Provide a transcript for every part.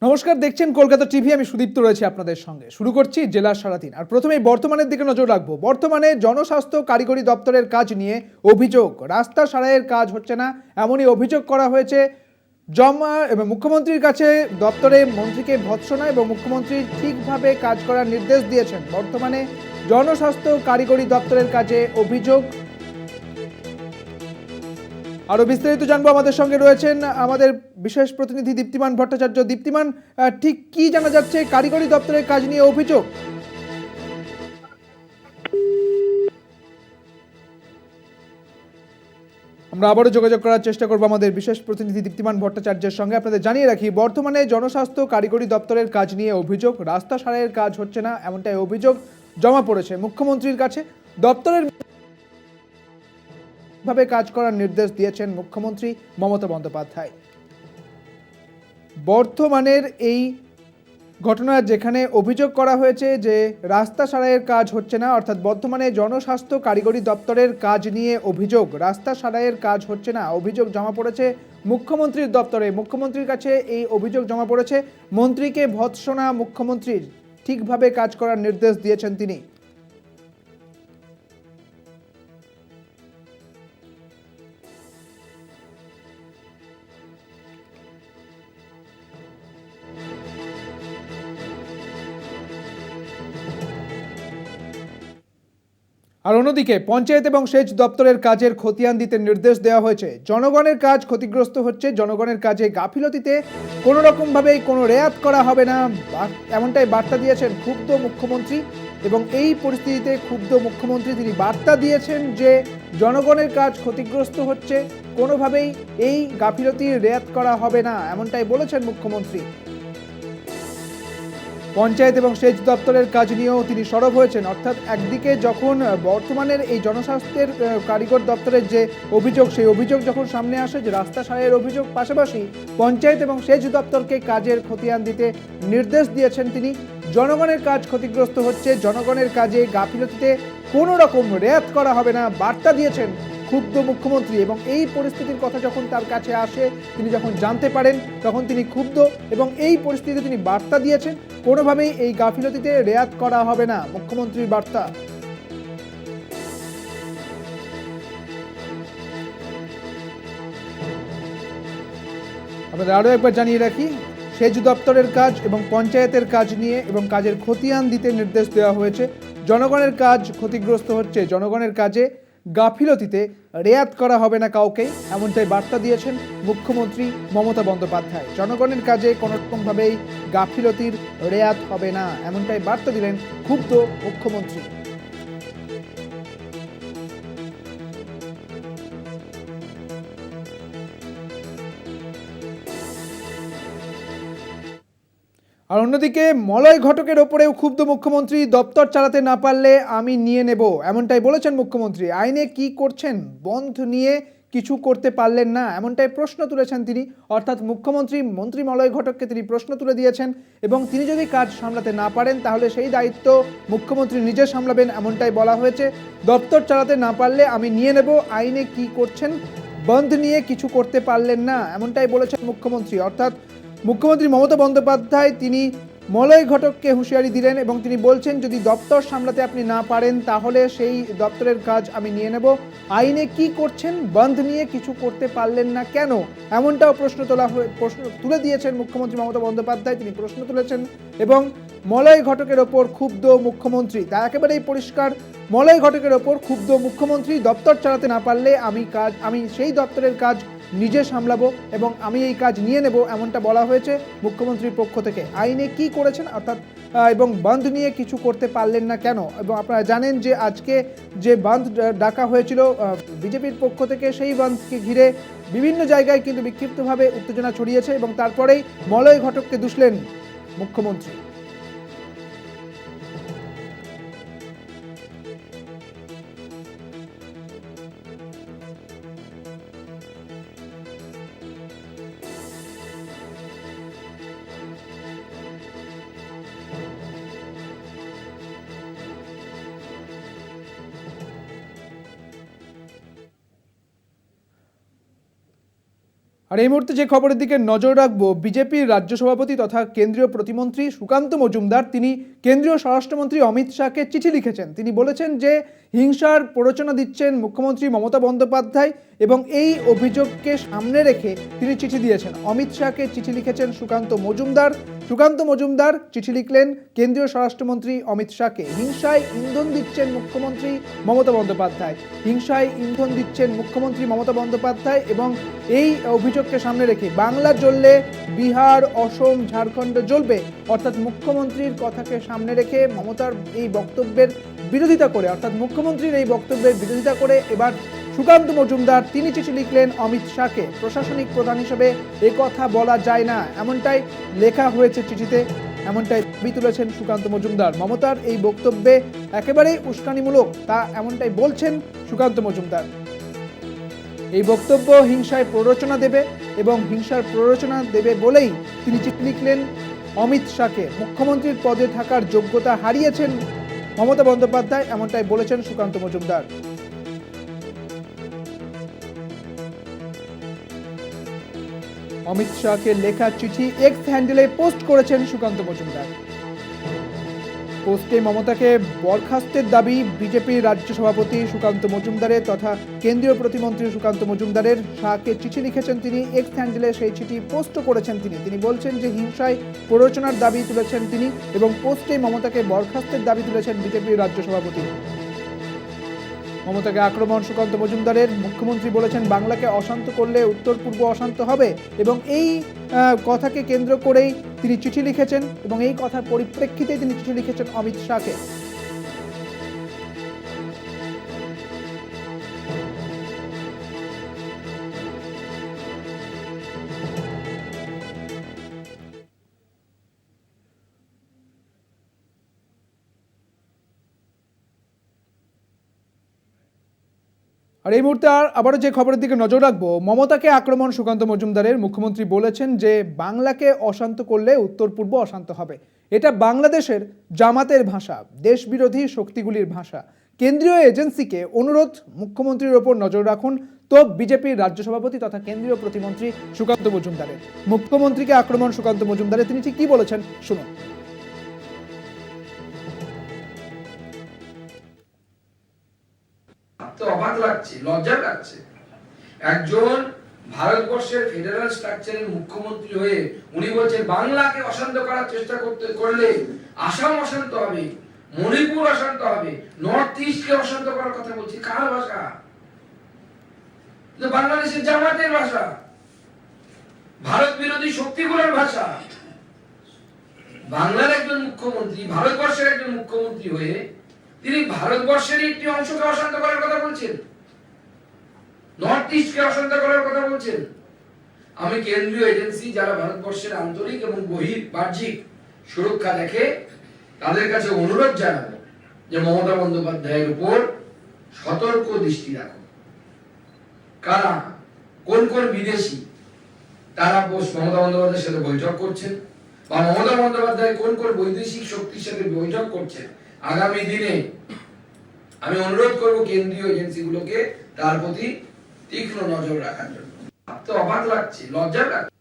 নমস্কার, দেখছেন কলকাতা টিভি। আমি সুদীপ্ত রয়েছি আপনাদের সঙ্গে। শুরু করছি জেলার সারাদিন। আর প্রথমেই বর্তমানের দিকে নজর রাখবো। বর্তমানে জনস্বাস্থ্য কারিগরি দপ্তরের কাজ নিয়ে অভিযোগ, রাস্তা সারাইয়ের কাজ হচ্ছে না, এমনই অভিযোগ করা হয়েছে জমা এবং মুখ্যমন্ত্রীর কাছে। দপ্তরে মন্ত্রীকে ভৎসনা এবং মুখ্যমন্ত্রী ঠিকভাবে কাজ করার নির্দেশ দিয়েছেন। বর্তমানে জনস্বাস্থ্য কারিগরি দপ্তরের কাজে অভিযোগ। আরো বিস্তারিত জানবো, আমাদের সঙ্গে রয়েছেন আমাদের বিশেষ প্রতিনিধি দীপ্তিমান ভট্টাচার্য। দীপ্তিমান, ঠিক কি জানা যাচ্ছে কারিগরি দপ্তরের কাজ নিয়ে অভিযোগ? আমরা আবারও যোগাযোগ করার চেষ্টা করবো আমাদের বিশেষ প্রতিনিধি দীপ্তিমান ভট্টাচার্যের সঙ্গে। আপনাদের জানিয়ে রাখি, বর্তমানে জনস্বাস্থ্য কারিগরি দপ্তরের কাজ নিয়ে অভিযোগ, রাস্তা সারাইয়ের কাজ হচ্ছে না, এমনটাই অভিযোগ জমা পড়েছে মুখ্যমন্ত্রীর কাছে। দপ্তরের ভাবে কাজ করার নির্দেশ দিয়েছেন মুখ্যমন্ত্রী মমতা বন্দ্যোপাধ্যায়। বর্তমানের এই ঘটনা যেখানে অভিযোগ করা হয়েছে যে রাস্তা সারাইয়ের কাজ হচ্ছে না, অর্থাৎ বর্তমানে জনস্বাস্থ্য কারিগরি দপ্তরের কাজ নিয়ে অভিযোগ, রাস্তা সারাইয়ের কাজ হচ্ছে না, অভিযোগ জমা পড়েছে মুখ্যমন্ত্রীর দপ্তরে। মুখ্যমন্ত্রীর কাছে এই অভিযোগ জমা পড়েছে। মন্ত্রীকে ভৎসনা মুখ্যমন্ত্রীর, ঠিকভাবে কাজ করার নির্দেশ দিয়েছেন তিনি। আর অন্যদিকে পঞ্চায়েত এবং সেচ দপ্তরের কাজের খতিয়ান দিতে নির্দেশ দেওয়া হয়েছে। জনগণের কাজ ক্ষতিগ্রস্ত হচ্ছে, জনগণের কাজে গাফিলতিতে কোনো রকমভাবেই কোনো রেয়াত করা হবে না, এমনটাই বার্তা দিয়েছেন ক্ষুব্ধ মুখ্যমন্ত্রী। এবং এই পরিস্থিতিতে ক্ষুব্ধ মুখ্যমন্ত্রী তিনি বার্তা দিয়েছেন যে জনগণের কাজ ক্ষতিগ্রস্ত হচ্ছে, কোনোভাবেই এই গাফিলতির রেয়াত করা হবে না, এমনটাই বলেছেন মুখ্যমন্ত্রী। পঞ্চায়েত এবং সেচ দপ্তরের কাজ নিয়েও তিনি সরব হয়েছেন। অর্থাৎ একদিকে যখন বর্তমানের এই জনস্বাস্থ্যের কারিগর দপ্তরের যে অভিযোগ, সেই অভিযোগ যখন সামনে আসে যে রাস্তা সারাইয়ের অভিযোগ, পাশাপাশি পঞ্চায়েত এবং সেচ দপ্তরকে কাজের খতিয়ান দিতে নির্দেশ দিয়েছেন তিনি। জনগণের কাজ ক্ষতিগ্রস্ত হচ্ছে, জনগণের কাজে গাফিলতিতে কোনো রকম রেয়াত করা হবে না, বার্তা দিয়েছেন ক্ষুব্ধ মুখ্যমন্ত্রী। এবং এই পরিস্থিতির কথা যখন তার কাছে আসে, তিনি যখন জানতে পারেন, তখন তিনি ক্ষুব্ধ এবং এই পরিস্থিতিতে তিনি বার্তা দিয়েছেন কোনোভাবেই এই গাফিলতিতে রেয়াত করা হবে না, মুখ্যমন্ত্রীর বার্তা। আমাদের আরও একবার জানিয়ে রাখি, সেচ দপ্তরের কাজ এবং পঞ্চায়েতের কাজ নিয়ে এবং কাজের খতিয়ান দিতে নির্দেশ দেওয়া হয়েছে। জনগণের কাজ ক্ষতিগ্রস্ত হচ্ছে, জনগণের কাজে গাফিলতিতে রেয়াত করা হবে না কাউকেই, এমনটাই বার্তা দিয়েছেন মুখ্যমন্ত্রী মমতা বন্দ্যোপাধ্যায়। জনগণের কাজে কোনো রকমভাবেই গাফিলতির রেয়াত হবে না, এমনটাই বার্তা দিলেন ক্ষুব্ধ মুখ্যমন্ত্রী। আর অন্যদিকে মলয় ঘটকের ওপরেও ক্ষুব্ধ মুখ্যমন্ত্রী। দপ্তর চালাতে না পারলে আমি নিয়ে নেব, এমনটাই বলেছেন মুখ্যমন্ত্রী। আইনে কি করছেন, বন্ধ নিয়ে কিছু করতে পারলেন না, এমনটাই প্রশ্ন তুলেছেন তিনি। অর্থাৎ মন্ত্রী মলয় ঘটককে তিনি প্রশ্ন তুলে দিয়েছেন এবং তিনি যদি কাজ সামলাতে না পারেন তাহলে সেই দায়িত্ব মুখ্যমন্ত্রী নিজে সামলাবেন, এমনটাই বলা হয়েছে। দপ্তর চালাতে না পারলে আমি নিয়ে নেব, আইনে কি করছেন, বন্ধ নিয়ে কিছু করতে পারলেন না, এমনটাই বলেছেন মুখ্যমন্ত্রী। অর্থাৎ মুখ্যমন্ত্রী মমতা বন্দ্যোপাধ্যায় তিনি মলয় ঘটককে হুঁশিয়ারি দিলেন এবং তিনি বলছেন যদি দপ্তর সামলাতে আপনি না পারেন তাহলে সেই দপ্তরের কাজ আমি নিয়ে নেব। আইনে কি করছেন, বন্ধ নিয়ে কিছু করতে পারলেন না কেন, এমনটাও প্রশ্ন তুলে দিয়েছেন মুখ্যমন্ত্রী মমতা বন্দ্যোপাধ্যায়। তিনি প্রশ্ন তুলেছেন এবং মলয় ঘটকের ওপর ক্ষুব্ধ মুখ্যমন্ত্রী, তা একেবারেই পরিষ্কার। মলয় ঘটকের ওপর ক্ষুব্ধ মুখ্যমন্ত্রী, দপ্তর চালাতে না পারলে আমি সেই দপ্তরের কাজ নিজে সামলাবো এবং আমি এই কাজ নিয়ে নেব, এমনটা বলা হয়েছে মুখ্যমন্ত্রীর পক্ষ থেকে। আইনে কি করেছেন অর্থাৎ এবং বন্ধ নিয়ে কিছু করতে পারলেন না কেন। এবং আপনারা জানেন যে আজকে যে বন্ধ ডাকা হয়েছিল বিজেপির পক্ষ থেকে, সেই বন্ধকে ঘিরে বিভিন্ন জায়গায় কিন্তু বিক্ষিপ্তভাবে উত্তেজনা ছড়িয়েছে এবং তারপরেই মলয় ঘটককে দুষলেন মুখ্যমন্ত্রী। আর এই মুহূর্তে যে খবরের দিকে নজর রাখবো, বিজেপির রাজ্য সভাপতি তথা কেন্দ্রীয় প্রতিমন্ত্রী সুকান্ত মজুমদার তিনি কেন্দ্রীয় স্বরাষ্ট্রমন্ত্রী অমিত শাহকে চিঠি লিখেছেন। তিনি বলেছেন যে হিংসার প্ররোচনা দিচ্ছেন মুখ্যমন্ত্রী মমতা বন্দ্যোপাধ্যায় এবং এই অভিযোগকে সামনে রেখে তিনি চিঠি দিয়েছেন। অমিত শাহকে চিঠি লিখেছেন সুকান্ত মজুমদার। সুকান্ত মজুমদার চিঠি লিখলেন কেন্দ্রীয় স্বরাষ্ট্রমন্ত্রী অমিত শাহকে। হিংসায় ইন্ধন দিচ্ছেন মুখ্যমন্ত্রী মমতা বন্দ্যোপাধ্যায়, হিংসায় ইন্ধন দিচ্ছেন মুখ্যমন্ত্রী মমতা বন্দ্যোপাধ্যায় এবং এই অভিযোগকে সামনে রেখে বাংলা জ্বললে বিহার, অসম, ঝাড়খণ্ড জ্বলবে। অর্থাৎ মুখ্যমন্ত্রীর কথাকে সামনে রেখে মমতার এই বক্তব্যের বিরোধিতা করে, অর্থাৎ মুখ্যমন্ত্রীর এই বক্তব্যের বিরোধিতা করে এবার সুকান্ত মজুমদার তিনি চিঠি লিখলেন অমিত শাহকে। প্রশাসনিক প্রধান হিসেবে কথা বলা যায় না, এমনটাই লেখা হয়েছে চিঠিতে, এমনটাই দাবি তুলেছেন সুকান্ত মজুমদার। মমতার এই বক্তব্যে একেবারেই উস্কানিমূলক তা এমনটাই বলছেন সুকান্ত মজুমদার। এই বক্তব্য হিংসায় প্ররোচনা দেবে এবং হিংসার প্ররোচনা দেবে বলেই তিনি চিঠি লিখলেন অমিত শাহকে। মুখ্যমন্ত্রীর পদে থাকার যোগ্যতা হারিয়েছেন মমতা বন্দ্যোপাধ্যায়, এমনটাই বলেছেন সুকান্ত মজুমদার। অমিত শাহকে লেখা চিঠি এক্স হ্যান্ডেলে পোস্ট করেছেন সুকান্ত মজুমদার। পোস্টে মমতাকে বরখাস্তের দাবি বিজেপির রাজ্য সভাপতি সুকান্ত মজুমদারের তথা কেন্দ্রীয় প্রতিমন্ত্রী সুকান্ত মজুমদারের। শাহকে চিঠি লিখেছেন তিনি, এক্স হ্যান্ডেলে সেই চিঠি পোস্ট করেছেন তিনি বলছেন যে হিংসায় প্ররোচনার দাবি তুলেছেন তিনি এবং পোস্টে মমতাকে বরখাস্তের দাবি তুলেছেন বিজেপির রাজ্য সভাপতি। মমতাকে আক্রমণ সুকান্ত মজুমদারের। মুখ্যমন্ত্রী বলেছেন বাংলাকে অশান্ত করলে উত্তর পূর্ব অশান্ত হবে এবং এই কথাকে কেন্দ্র করেই তিনি চিঠি লিখেছেন এবং এই কথার পরিপ্রেক্ষিতে তিনি চিঠি লিখেছেন অমিত শাহকে। আর এই মুহূর্তে আবারও যে খবরের দিকে নজর রাখবো, মমতাকে আক্রমণ সুকান্ত মজুমদারের। মুখ্যমন্ত্রী বলেছেন যে বাংলাকে অশান্ত করলে উত্তর পূর্ব অশান্ত হবে। এটা বাংলাদেশের জামাতের ভাষা, দেশ বিরোধী শক্তিগুলির ভাষা। কেন্দ্রীয় এজেন্সিকে অনুরোধ মুখ্যমন্ত্রীর ওপর নজর রাখুন। তো বিজেপির রাজ্য সভাপতি তথা কেন্দ্রীয় প্রতিমন্ত্রী সুকান্ত মজুমদারের। মুখ্যমন্ত্রীকে আক্রমণ সুকান্ত মজুমদারের, তিনি ঠিক কি বলেছেন শুনুন। তো অবাক লাগছে, লজ্জা লাগছে। একজন ভারতবর্ষের ফেডারেল স্ট্রাকচারের মুখ্যমন্ত্রী হয়ে উনি বলছেন বাংলাকে অশান্ত করার চেষ্টা করলে আসাম অশান্ত হবে, মণিপুর অশান্ত হবে, নর্থ ইস্টকে অশান্ত করার কথা বলছে। কার ভাষা? বাংলাদেশের জামাতের ভাষা, ভারত বিরোধী শক্তিগুলোর ভাষা। বাংলার একজন মুখ্যমন্ত্রী, ভারতবর্ষের একজন মুখ্যমন্ত্রী হয়ে তিনি ভারতবর্ষের একটি অংশকে অশান্ত করার কথা বলছেন, নর্থ ইস্টকে অশান্ত করার কথা বলছেন। আমি কেন্দ্রীয় এজেন্সি যারা ভারতবর্ষের আন্তরিক এবং বাহ্যিক সুরক্ষা দেখে তাদের কাছে অনুরোধ জানাবো যে মমতা বন্দ্যোপাধ্যায়ের উপর সতর্ক দৃষ্টি রাখো। কারা, কোন কোন বিদেশি তারা মমতা বন্দ্যোপাধ্যায়ের সাথে বৈঠক করছেন বা মমতা বন্দ্যোপাধ্যায় কোন কোন বৈদেশিক শক্তির সাথে বৈঠক করছেন, আগামী দিনে আমি অনুরোধ করব কেন্দ্রীয় এজেন্সিগুলোকে তার প্রতি তীক্ষ্ণ নজর রাখার জন্য। তো অবাক লাগছে, লজ্জা লাগছে।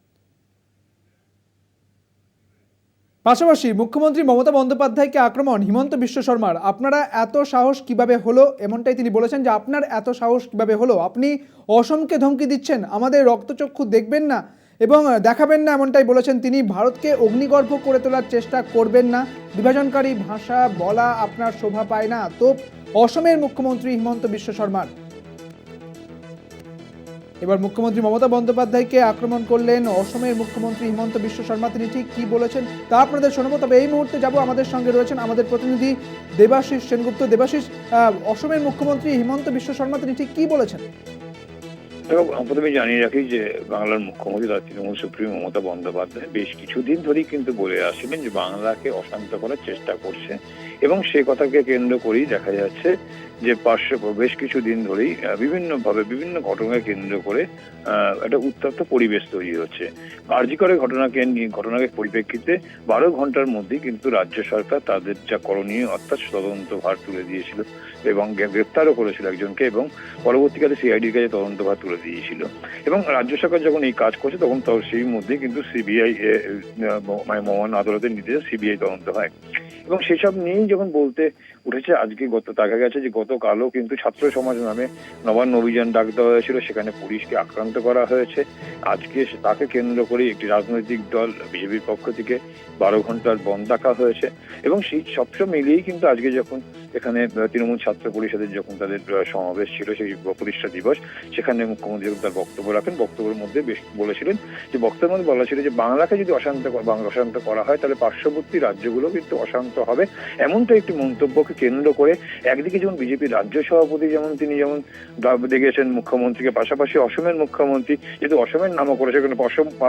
পাশাপাশি মুখ্যমন্ত্রী মমতা বন্দ্যোপাধ্যায়কে আক্রমণ হিমন্ত বিশ্ব শর্মার। আপনারা এত সাহস কিভাবে হলো, এমনটাই তিনি বলেছেন যে আপনার এত সাহস কিভাবে হলো, আপনি অসমকে ধমকি দিচ্ছেন, আমাদের রক্তচক্ষু দেখবেন না এবং দেখাবেন না, এমনটাই বলেছেন তিনি। ভারতকে অগ্নিগর্ভ করে তোলার চেষ্টা করবেন না, বিভাজনকারী ভাষা বলা আপনার শোভা পায় না। তো অসমের মুখ্যমন্ত্রী হিমন্ত বিশ্ব শর্মার। এবার মুখ্যমন্ত্রী মমতা বন্দ্যোপাধ্যায়কে আক্রমণ করলেন অসমের মুখ্যমন্ত্রী হিমন্ত বিশ্ব শর্মা। তিনি ঠিক কি বলেছেন তা আপনাদের শোনাবো। তবে এই মুহূর্তে যাব, আমাদের সঙ্গে রয়েছেন আমাদের প্রতিনিধি দেবাশিস সেনগুপ্ত। দেবাশিস, অসমের মুখ্যমন্ত্রী হিমন্ত বিশ্ব শর্মা তিনি ঠিক কি বলেছেন? প্রথমে জানিয়ে রাখি যে বাংলার মুখ্যমন্ত্রী তৃণমূল সুপ্রিমো মমতা বন্দ্যোপাধ্যায় বেশ কিছুদিন ধরেই কিন্তু বলে আসছিলেন যে বাংলাকে অশান্ত করার চেষ্টা করছে এবং সে কথাকে কেন্দ্র করেই দেখা যাচ্ছে যে বেশ কিছুদিন ধরেই বিভিন্ন ঘটনাকে কেন্দ্র করে একটা উত্তপ্ত পরিবেশ তৈরি হচ্ছে। কার্যকরের ঘটনাকে পরিপ্রেক্ষিতে 12 ঘন্টার মধ্যেই কিন্তু রাজ্য সরকার তাদের যা করণীয় অর্থাৎ তদন্ত ভার তুলে দিয়েছিল এবং গ্রেপ্তারও করেছিল একজনকে এবং পরবর্তীকালে সিআইডির কাছে তদন্ত ভার তুলে দিয়েছিল। এবং রাজ্য সরকার যখন এই কাজ করছে তখন সেই মধ্যে কিন্তু সিবিআই মানে মহামান্য আদালতের নির্দেশে সিবিআই তদন্ত হয়। এবং সেসব নিয়েই যখন বলতে উঠেছে, আজকে দেখা গেছে যে গতকালও কিন্তু ছাত্র সমাজ নামে নবান্ন অভিযান ডাক দেওয়া হয়েছিল, সেখানে পুলিশকে আক্রান্ত করা হয়েছে। আজকে তাকে কেন্দ্র করে একটি রাজনৈতিক দল বিজেপির পক্ষ থেকে 12 ঘন্টার বন্ধ রাখা হয়েছে। এবং সেই সবসব মিলিয়েই কিন্তু আজকে যখন এখানে তৃণমূল ছাত্র পরিষদের যখন তাদের সমাবেশ ছিল, সেই প্রতিষ্ঠা দিবস, সেখানে মুখ্যমন্ত্রী তার বক্তব্য রাখেন। বক্তব্যের মধ্যে বেশ বলেছিলেন যে, বক্তব্যের মধ্যে বলা ছিল যে বাংলাকে যদি অশান্ত করা হয় তাহলে পার্শ্ববর্তী রাজ্যগুলো কিন্তু অশান্ত হবে। এমনটা একটি মন্তব্যকে কেন্দ্র করে একদিকে যেমন বিজেপির রাজ্য সভাপতি তিনি যেমন দেখেছেন মুখ্যমন্ত্রীকে, পাশাপাশি অসমের মুখ্যমন্ত্রী, যেহেতু অসমের নামও করেছে, কারণ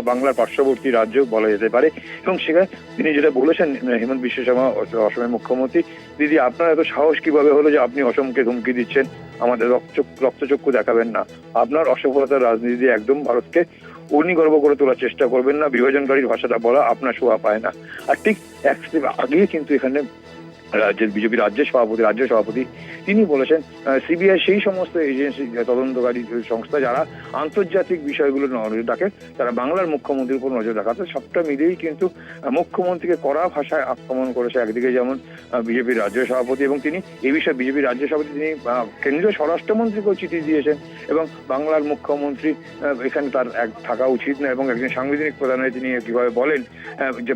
বাংলার পার্শ্ববর্তী রাজ্য বলা যেতে পারে, এবং সেখানে তিনি যেটা বলেছেন, হেমন্ত বিশ্ব শর্মা অসমের মুখ্যমন্ত্রী, দিদি আপনার এত সাহস কিভাবে হলো যে আপনি অসমকে ধমকি দিচ্ছেন, আমাদের রক্তচক্ষু দেখাবেন না, আপনার অসফলতার রাজনীতি একদম ভারতকে অগ্নিগর্ভ করে তোলার চেষ্টা করবেন না, বিভাজনকারীর ভাষাটা বলা আপনার শোভা পায় না। আর ঠিক এক স্টেপ আগেই কিন্তু এখানে রাজ্যের বিজেপি রাজ্য সভাপতি তিনি বলেছেন সিবিআই সেই সমস্ত এজেন্সি, তদন্তকারী সংস্থা যারা আন্তর্জাতিক বিষয়গুলো নজর রাখে, তারা বাংলার মুখ্যমন্ত্রীর উপর নজর রাখাতে সবটা মিলিয়েই কিন্তু মুখ্যমন্ত্রীকে কড়া ভাষায় আক্রমণ করেছে একদিকে যেমন বিজেপির রাজ্য সভাপতি, এবং তিনি এই বিষয়ে বিজেপির রাজ্য সভাপতি তিনি কেন্দ্রীয় স্বরাষ্ট্রমন্ত্রীকেও চিঠি দিয়েছেন। এবং বাংলার মুখ্যমন্ত্রী এখানে তার থাকা উচিত না, এবং একজন সাংবিধানিক প্রধানে তিনি কিভাবে বলেন যে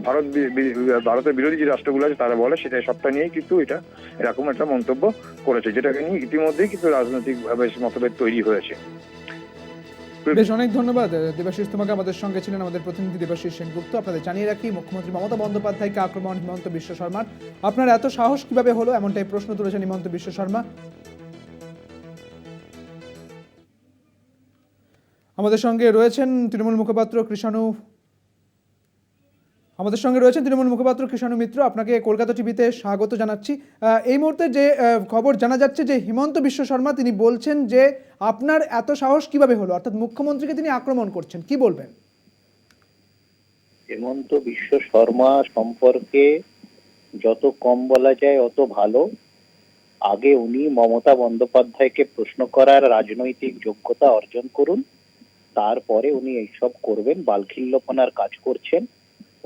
ভারতের বিরোধী যে রাষ্ট্রগুলো আছে তারা বলে, সেটা সবটা নিয়েই কিন্তু এটা এরকম একটা মন্তব্য করেছে, যেটাকে নিয়ে ইতিমধ্যেই কিন্তু রাজনৈতিক মতভেদ তৈরি হয়েছে। বেশ, অনেক ধন্যবাদ দেবাশিস তোমাকে। আমাদের সঙ্গে ছিলেন আমাদের প্রতিনিধি দেবাশিস সেনগুপ্ত। আপনাদের জানিয়ে রাখি, মুখ্যমন্ত্রী মমতা বন্দ্যোপাধ্যায়কে আক্রমণ হিমন্ত বিশ্ব শর্মার। আপনার এত সাহস কিভাবে হলো, এমনটাই প্রশ্ন তুলেছেন হিমন্ত বিশ্ব শর্মা। আমাদের সঙ্গে রয়েছেন তৃণমূল মুখপাত্র কৃষাণু মিত্র। আপনাকে কলকাতা টিভিতে স্বাগত জানাচ্ছি। এই মুহূর্তে যে খবর জানা যাচ্ছে যে হিমন্ত বিশ্ব শর্মা তিনি বলছেন যে আপনার এত সাহস কিভাবে হলো, অর্থাৎ মুখ্যমন্ত্রীকে তিনি আক্রমণ করছেন, কি বলবেন? হেমন্ত বিশ্ব শর্মা সম্পর্কে যত কম বলা যায় অত ভালো। আগে উনি মমতা বন্দ্যোপাধ্যায়কে প্রশ্ন করার রাজনৈতিক যোগ্যতা অর্জন করুন, তারপরে উনি এইসব করবেন। বালখিল্যপনার কাজ করছেন।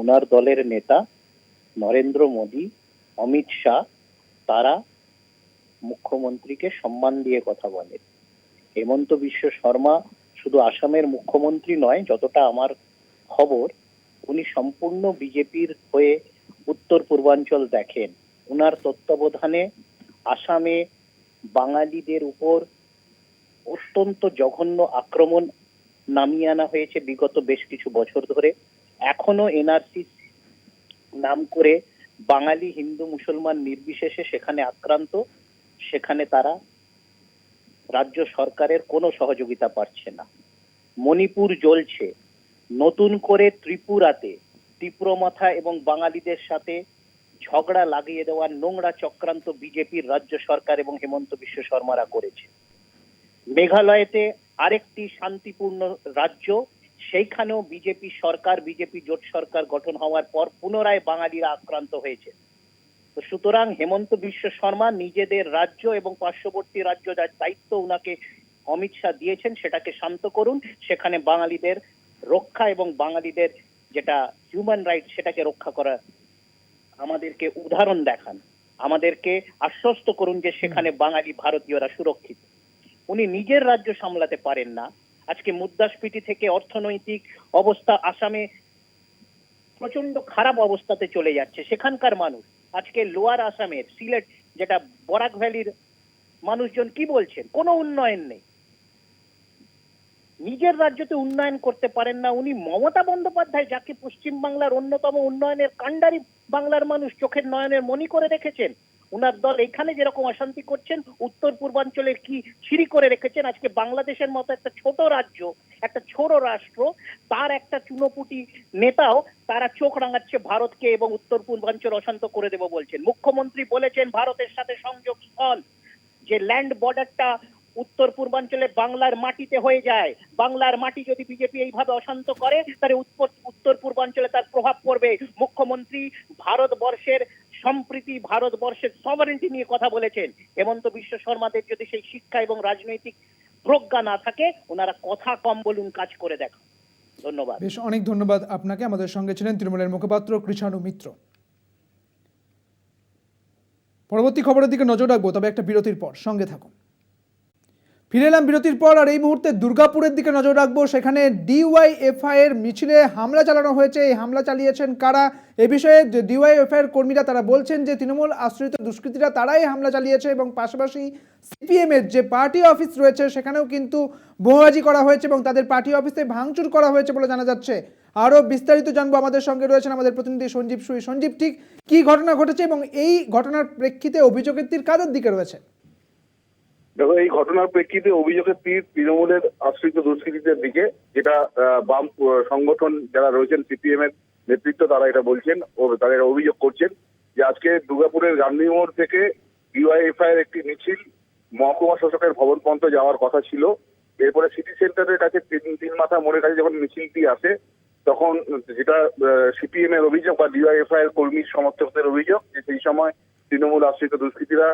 ওনার দলের নেতা নরেন্দ্র মোদী, অমিত শাহ, তারা মুখ্যমন্ত্রীকে সম্মান দিয়ে কথা বলেন। হেমন্ত বিশ্ব শর্মা শুধু আসামের মুখ্যমন্ত্রী নয়, যতটা আমার খবর উনি সম্পূর্ণ বিজেপির হয়ে উত্তর পূর্বাঞ্চল দেখেন। ওনার তত্ত্বাবধানে আসামে বাঙালিদের উপর অত্যন্ত জঘন্য আক্রমণ নামিয়ে আনা হয়েছে বিগত বেশ কিছু বছর ধরে। এখনো এনআরসি নাম করে বাঙালি হিন্দু মুসলমান নির্বিশেষে সেখানে আক্রান্ত, সেখানে তারা রাজ্য সরকারের কোনো সহযোগিতা পাচ্ছে না। মণিপুর জ্বলছে, নতুন করে ত্রিপুরাতে তীব্রমাথা এবং বাঙালিদের সাথে ঝগড়া লাগিয়ে দেওয়ার নোংরা চক্রান্ত বিজেপির রাজ্য সরকার এবং হেমন্ত বিশ্ব শর্মারা করেছে। মেঘালয়তে আরেকটি শান্তিপূর্ণ রাজ্য, সেইখানেও বিজেপি সরকার, বিজেপি জোট সরকার গঠন হওয়ার পর পুনরায় বাঙালিরা আক্রান্ত হয়েছে। তো সুতরাং হেমন্ত বিশ্ব শর্মা নিজেদের রাজ্য এবং পার্শ্ববর্তী রাজ্য যার দায়িত্ব উনাকে অমিত শাহ দিয়েছেন সেটাকে শান্ত করুন, সেখানে বাঙালিদের রক্ষা এবং বাঙালিদের যেটা হিউম্যান রাইট সেটাকে রক্ষা করা, আমাদেরকে উদাহরণ দেখান, আমাদেরকে আশ্বস্ত করুন যে সেখানে বাঙালি ভারতীয়রা সুরক্ষিত। উনি নিজের রাজ্য সামলাতে পারেন না। আজকে মুদ্রাস্ফীতি থেকে অর্থনৈতিক অবস্থা আসামে প্রচন্ড খারাপ অবস্থাতে চলে যাচ্ছে। সেখানকার মানুষ আজকে লোয়ার আসামের সিলেট যেটা বরাক ভ্যালির মানুষজন কি বলছেন, কোনো উন্নয়ন নেই। নিজের রাজ্যতে উন্নয়ন করতে পারেন না উনি। মমতা বন্দ্যোপাধ্যায় যাকে পশ্চিমবাংলার অন্যতম উন্নয়নের কাণ্ডারি বাংলার মানুষ চোখের নয়নের মনি করে রেখেছেন, উনার দল এখানে যেরকম অশান্তি করছেন, উত্তর পূর্বাঞ্চলের কি ছিরি করে রেখেছেন। আজকে বাংলাদেশের মতো একটা ছোট রাজ্য, একটা ছোট রাষ্ট্র, তার একটা চুনোপুটি নেতাও তারা চোখ রাঙাচ্ছে ভারতকে এবং উত্তর পূর্বাঞ্চল অশান্ত করে দেব বলছেন। মুখ্যমন্ত্রী বলেছেন ভারতের সাথে সংযোগ স্থল, যে ল্যান্ড বর্ডারটা উত্তর পূর্বাঞ্চলে বাংলার মাটিতে হয়ে যায়। বাংলার মাটি যদি বিজেপি এইভাবে অশান্ত করে তাহলে উত্তর পূর্বাঞ্চলে তার প্রভাব পড়বে। মুখ্যমন্ত্রী ভারতবর্ষের সম্প্রীতি, ভারতবর্ষের সভারেন্টি নিয়ে কথা বলেছেন। হেমন্ত বিশ্ব শর্মাদের যদি সেই শিক্ষা এবং রাজনৈতিক প্রজ্ঞা না থাকে ওনারা কথা কম বলুন, কাজ করে দেখান। ধন্যবাদ। বেশ, অনেক ধন্যবাদ আপনাকে। আমাদের সঙ্গে ছিলেন তৃণমূলের মুখপাত্র কৃষাণু মিত্র। পরবর্তী খবরের দিকে নজর রাখবো, তবে একটা বিরতির পর। সঙ্গে থাকুন। ফিরে এলাম বিরতির পর, আর এই মুহূর্তে দুর্গাপুরের দিকে নজর রাখবো। সেখানে ডিওয়াইএফআই এর মিছিলে হামলা চালানো হয়েছে। এই হামলা চালিয়েছেন কারা? এ বিষয়ে ডিওয়াইএফআই এর কর্মীরা তারা বলছেন যে তৃণমূল আশ্রিত দুষ্কৃতীরা তারাই হামলা চালিয়েছে, এবং পাশাপাশি সিপিএম এর যে পার্টি অফিস রয়েছে সেখানেও কিন্তু বোমাবাজি করা হয়েছে এবং তাদের পার্টি অফিসে ভাঙচুর করা হয়েছে বলে জানা যাচ্ছে। আরও বিস্তারিত জানবো, আমাদের সঙ্গে রয়েছেন আমাদের প্রতিনিধি সঞ্জীব সুই। সঞ্জীব, ঠিক কি ঘটনা ঘটেছে এবং এই ঘটনার প্রেক্ষিতে অভিযোগের তীর কাদের দিকে রয়েছে? দেখো, এই ঘটনার প্রেক্ষিতে অভিযোগের তীর তৃণমূলের আশ্রিত দুষ্কৃতীদের দিকে, যেটা বাম সংগঠন যারা রয়েছেন সিপিএম এর নেতৃত্ব তারা এটা বলছেন ও তারা এটা অভিযোগ করছেন যে আজকে দুর্গাপুরের গান্ধী মোড় থেকে ডিওয়াইএফআই এর একটি মিছিল মহকুমা শাসকের ভবন পর্যন্ত যাওয়ার কথা ছিল। এরপরে সিটি সেন্টারের কাছে তিন মাথা মোড়ের কাছে যখন মিছিলটি আসে, তখন যেটা সিপিএম এর অভিযোগ বা ডিওয়াইএফআই এর কর্মী সমর্থকদের অভিযোগ যে সেই সময় তৃণমূল আশ্রিত দুষ্কৃতীরা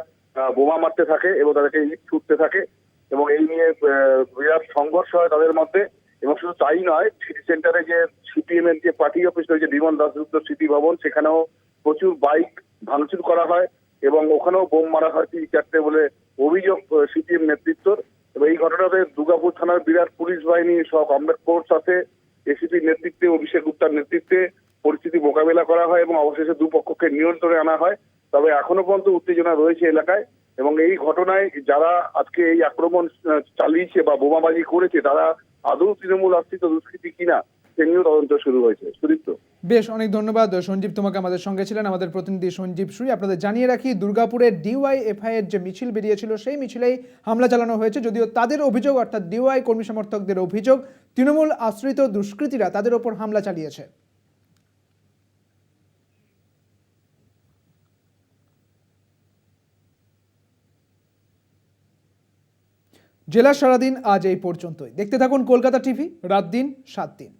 বোমা মারতে থাকে এবং তাদেরকে ইট ছুটতে থাকে, এবং এই নিয়ে বিরাট সংঘর্ষ হয় তাদের মধ্যে। এবং শুধু তাই নয়, সিটি সেন্টারে যে সিপিএম এর যে পার্টি অফিস রয়েছে বিমল দাশগুপ্ত স্মৃতি ভবন, সেখানেও প্রচুর বাইক ভাঙচুর করা হয় এবং ওখানেও বোম মারা হয় 3-4টে বলে অভিযোগ সিপিএম নেতৃত্বর। এবং এই ঘটনাতে দুর্গাপুর থানার বিরাট পুলিশ বাহিনী সহ কমব্যাট ফোর্স আছে, এসিপির নেতৃত্বে অভিষেক গুপ্তার নেতৃত্বে পরিস্থিতি মোকাবেলা করা হয় এবং অবশেষে দুপক্ষকে নিয়ন্ত্রণে আনা হয়। তবে এখনো পর্যন্ত উত্তেজনা রয়েছে এলাকায়, এবং এই ঘটনায় যারা আজকে এই আক্রমণ চালিয়েছে বা বোমাবাজি করেছে তারা আদৌ তৃণমূল আশ্রিত দুষ্কৃতী কিনা সে নিয়েও তদন্ত শুরু হয়েছে। সুদীপ্ত। বেশ, অনেক ধন্যবাদ সঞ্জীব, তোমাকে। আমাদের সঙ্গে ছিলেন আমাদের প্রতিনিধি সঞ্জীব সুই। আপনাদের জানিয়ে রাখি, দুর্গাপুরের ডিওয়াইএফআই এর যে মিছিল বেরিয়েছিল সেই মিছিলেই হামলা চালানো হয়েছে। যদিও তাদের অভিযোগ, অর্থাৎ ডিওয়াই কর্মী সমর্থকদের অভিযোগ, তৃণমূল আশ্রিত দুষ্কৃতীরা তাদের ওপর হামলা চালিয়েছে। জেলার সারাদিন আজ এই পর্যন্তই। দেখতে থাকুন কলকাতা টিভি, রাত দিন 7 দিন।